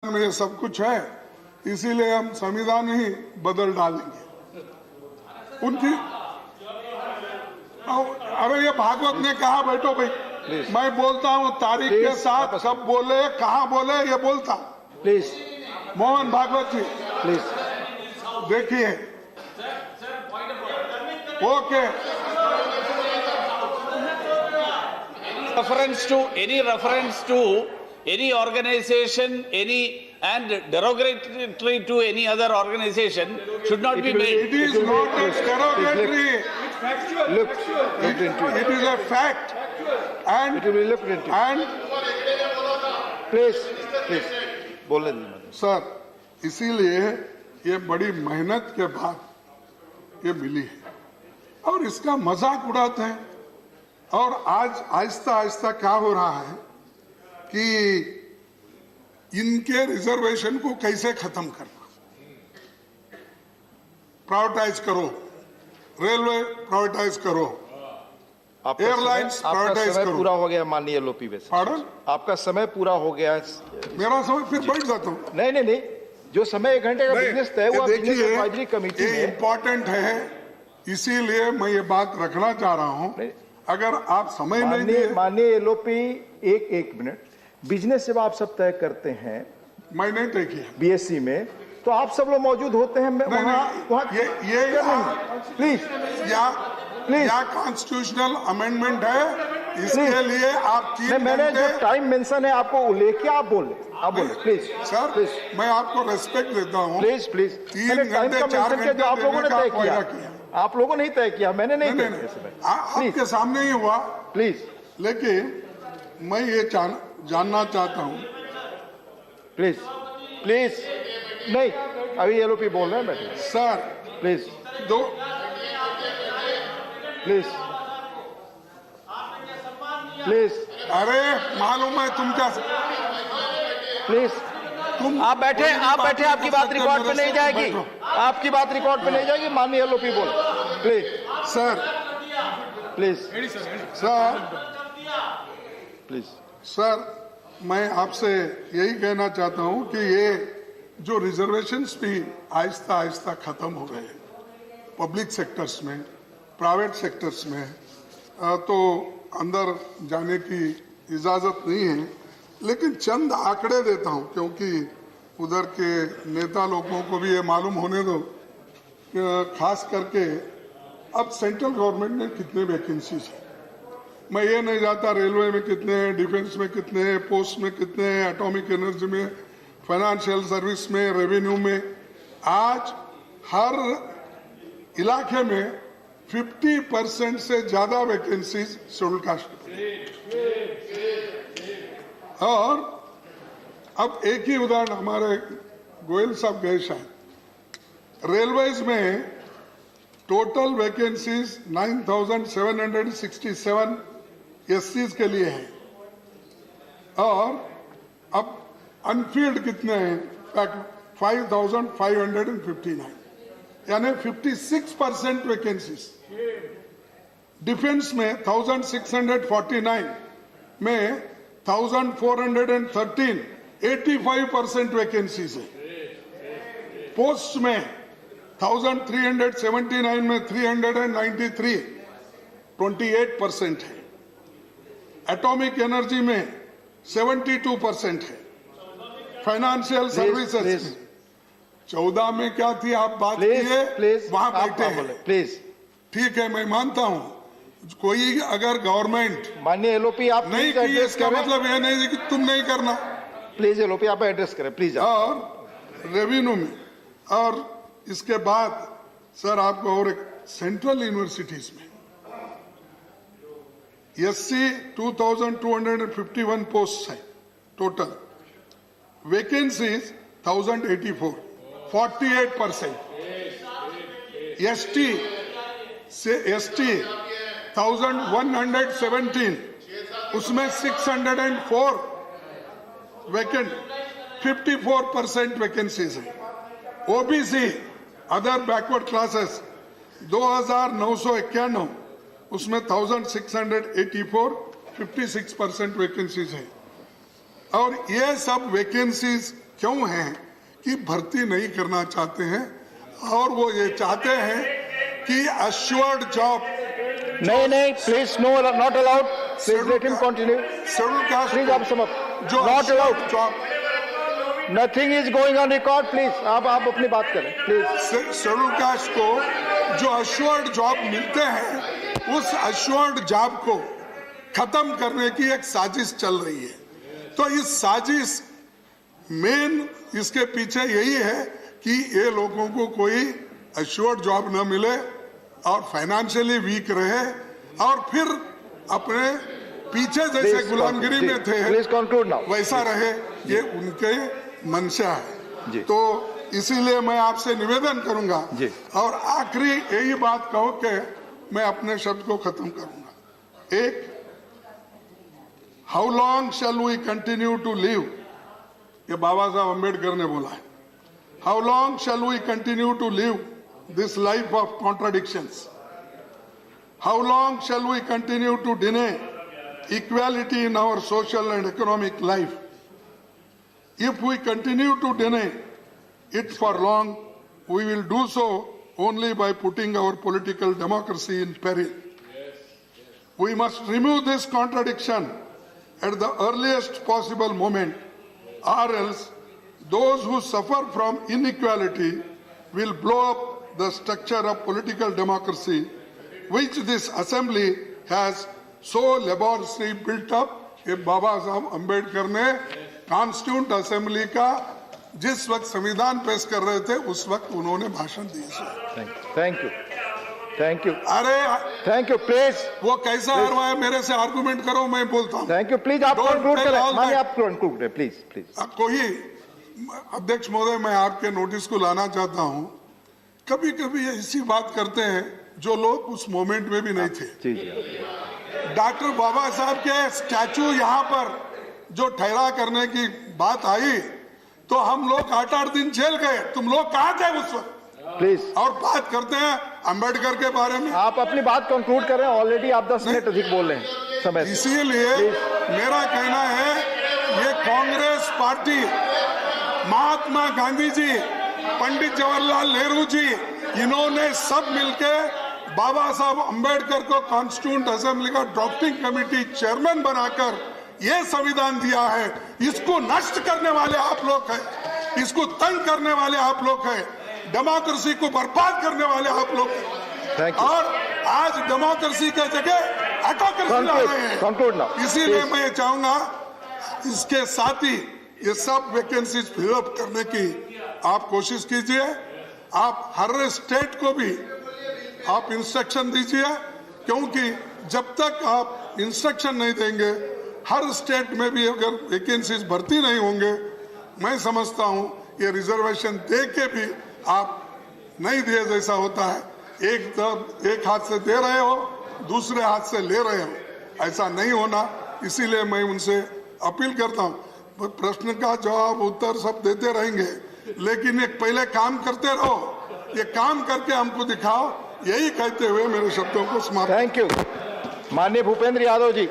में ये सब कुछ है, इसीलिए हम संविधान ही बदल डालेंगे उनकी। अरे ये भागवत ने कहा बैठो भाई, मैं बोलता हूँ तारीख के साथ, कब बोले कहाँ बोले ये बोलता। प्लीज मोहन भागवत जी प्लीज देखिए। Okay, reference to any organization, and derogatory to any other organization should not be it made. is not a derogatory. It is a fact, and it will be looked into. and please बोलने दीजिए। Sir, इसीलिए ये बड़ी मेहनत के बाद ये मिली है और इसका मजाक उड़ाते हैं। और आज आहिस्ता आहिस्ता क्या हो रहा है कि इनके रिजर्वेशन को कैसे खत्म करना, प्राइवेटाइज करो, रेलवे प्राइवेटाइज करो, एयरलाइंस प्राइवेटाइज करो। पूरा हो गया माननीय लोपी वैसे। पार्डन? आपका समय पूरा हो गया है। मेरा समय फिर बैठ जाता हूँ। नहीं, जो समय 1 घंटे का बिजनेस तय हुआ बिजनेस एडवाइजरी कमेटी ये में, इम्पोर्टेंट है, इसीलिए मैं ये बात रखना चाह रहा हूँ। अगर आप समय नहीं दिए, माननीय एलओपी एक मिनट, बिजनेस जब आप सब तय करते हैं मैं नहीं तय किया बीएससी में, तो आप सब लोग मौजूद होते हैं वहाँ प्लीज या कॉन्स्टिट्यूशनल अमेंडमेंट है, इसके लिए आप 3 मैंने घंटे। जो टाइम मेंशन है आपको लेके आप बोले प्लीज सर प्लीज मैं आपको रेस्पेक्ट देता हूँ। प्लीज 3 टाइम घंटे का 4 मेंशन किया जो आप घंटे लोगों ने देने तय का किया, किया। आप लोगों ने ही तय किया, मैंने नहीं तय किया। आपके सामने ही हुआ। प्लीज लेकिन मैं ये जानना चाहता हूँ। प्लीज नहीं, अभी एलओपी बोल रहे हैं बैठे। सर प्लीज दो प्लीज अरे मालूम है तुम क्या, प्लीज आप बैठे आपकी बात रिकॉर्ड पे नहीं जाएगी। आपकी बात रिकॉर्ड पे नहीं जाएगी। माननीय एलओपी बोल प्लीज सर सर मैं आपसे यही कहना चाहता हूं कि ये जो रिजर्वेशंस भी आहिस्ता आहिस्ता खत्म हो रहे हैं पब्लिक सेक्टर्स में, प्राइवेट सेक्टर्स में, तो अंदर जाने की इजाजत नहीं है। लेकिन चंद आंकड़े देता हूं क्योंकि उधर के नेता लोगों को भी ये मालूम होने दो, खास करके अब सेंट्रल गवर्नमेंट में कितने वैकेंसीज हैं। मैं ये नहीं जानता रेलवे में कितने हैं, डिफेंस में कितने हैं, पोस्ट में कितने हैं, एटॉमिक एनर्जी में, फाइनेंशियल सर्विस में, रेवेन्यू में। आज हर इलाके में 50% से ज्यादा वैकेंसीज शेड्यूल कास्ट। और अब एक ही उदाहरण, हमारे गोयल साहब गए शायद, रेलवेज में टोटल वैकेंसीज 9,767 एससीज के लिए है और अब अनफील्ड कितने हैं 5,559, यानी 56% वैकेंसीज। डिफेंस में 1,649 में 1,413 85% वैकेंसीज है। पोस्ट में 1,379 में 393 28% है। एटॉमिक एनर्जी में 72% है। फाइनेंशियल सर्विसेज 14 में क्या थी आप बात कीजिए, वहां बैठे हैं। प्लीज ठीक है, मैं मानता हूं कोई अगर गवर्नमेंट माननीय एलओपी आप नहीं की, इसका मतलब यह नहीं कि तुम नहीं करना। प्लीज एलओपी आप एड्रेस करें प्लीज। और रेवेन्यू में, और इसके बाद सर आपको और एक सेंट्रल यूनिवर्सिटीज में एससी 2,251 पोस्ट है टोटल, वैकेंसीज 1,084 48%। एसटी 1,117 उसमें 604 वैकेंट, 54% वैकेंसीज है। ओबीसी अदर बैकवर्ड क्लासेस 2,991 उसमें 1,684 56% वैकेंसीज है। और ये सब वैकेंसीज क्यों हैं कि भर्ती नहीं करना चाहते हैं और वो ये चाहते हैं कि अश्योर्ड जॉब। नहीं, please, no, not allowed, please let him continue. Schedule caste please आप समाप्त, जो not allowed, job, nothing is going on record, please आप अपनी बात करें प्लीज। शेड्यूल कास्ट को जो अश्योर्ड जॉब मिलते हैं, उस अश्योर्ड जॉब को खत्म करने की एक साजिश चल रही है। तो इस साजिश मेन इसके पीछे यही है कि ये लोगों को कोई अश्योर्ड जॉब न मिले और फाइनेंशियली वीक रहे और फिर अपने पीछे जैसे गुलामगिरी में थे प्लीज कंक्लूड नाउ, वैसा रहे, ये उनके मंशा है। तो इसीलिए मैं आपसे निवेदन करूंगा और आखिरी यही बात कहो कि मैं अपने शब्द को खत्म करूंगा। एक, how long shall we continue to live, ये बाबा साहब अम्बेडकर ने बोला है। How long shall we continue to live this life of contradictions? How long shall we continue to deny equality in our social and economic life? If we continue to deny it for long, we will do so only by putting our political democracy in peril. We must remove this contradiction at the earliest possible moment, or else those who suffer from inequality will blow up the structure of political democracy which this assembly has so laboriously built up। ये बाबा साहब अम्बेडकर ने constituent assembly का जिस वक्त संविधान पेश कर रहे थे उस वक्त उन्होंने भाषण दिए। थैंक यू, अरे थैंक यू, प्लीज। वो कैसा हरवाया, मेरे से आर्गुमेंट करो, मैं बोलता हूँ। थैंक यू, प्लीज आप कंक्लूड करें, मानिए आप कंक्लूड करें, प्लीज। कोई अध्यक्ष महोदय, मैं आपके नोटिस को लाना चाहता हूँ, कभी कभी ऐसी बात करते हैं जो लोग उस मोमेंट में भी नहीं थे। डॉक्टर बाबा साहब के स्टैचू यहाँ पर जो ठहरा करने की बात आई तो हम लोग 8-8 दिन जेल गए। तुम लोग कहाँ थे उस वक्त? प्लीज। और बात करते हैं अम्बेडकर के बारे में। आप अपनी बात कंक्लूड करें, ऑलरेडी आप 10 मिनट अधिक बोल रहे हैं समय। इसीलिए मेरा कहना है, ये कांग्रेस पार्टी, महात्मा गांधी जी, पंडित जवाहरलाल नेहरू जी, इन्होंने सब मिलके बाबा साहब अम्बेडकर को कॉन्स्टिट्यूंट असेंबली का ड्राफ्टिंग कमेटी चेयरमैन बनाकर ये संविधान दिया है। इसको नष्ट करने वाले आप लोग हैं, इसको तंग करने वाले आप लोग हैं, डेमोक्रेसी को बर्बाद करने वाले आप लोग हैं और आज डेमोक्रेसी के जगह ऑटोक्रेसी ला रहे हैं। इसीलिए मैं ये चाहूंगा, इसके साथ ही ये सब वैकेंसीज फिलअप करने की आप कोशिश कीजिए। आप हर स्टेट को भी आप इंस्ट्रक्शन दीजिए, क्योंकि जब तक आप इंस्ट्रक्शन नहीं देंगे, हर स्टेट में भी अगर वैकेंसीज भर्ती नहीं होंगे, मैं समझता हूं ये रिजर्वेशन दे के भी आप नहीं दिए जैसा होता है। एक हाथ से दे रहे हो, दूसरे हाथ से ले रहे हो, ऐसा नहीं होना। इसीलिए मैं उनसे अपील करता हूं, प्रश्न का जवाब उत्तर सब देते रहेंगे, लेकिन एक पहले काम करते रहो, ये काम करके हमको दिखाओ, यही कहते हुए मेरे शब्दों को समाप्त। Thank you. माननीय भूपेंद्र यादव जी।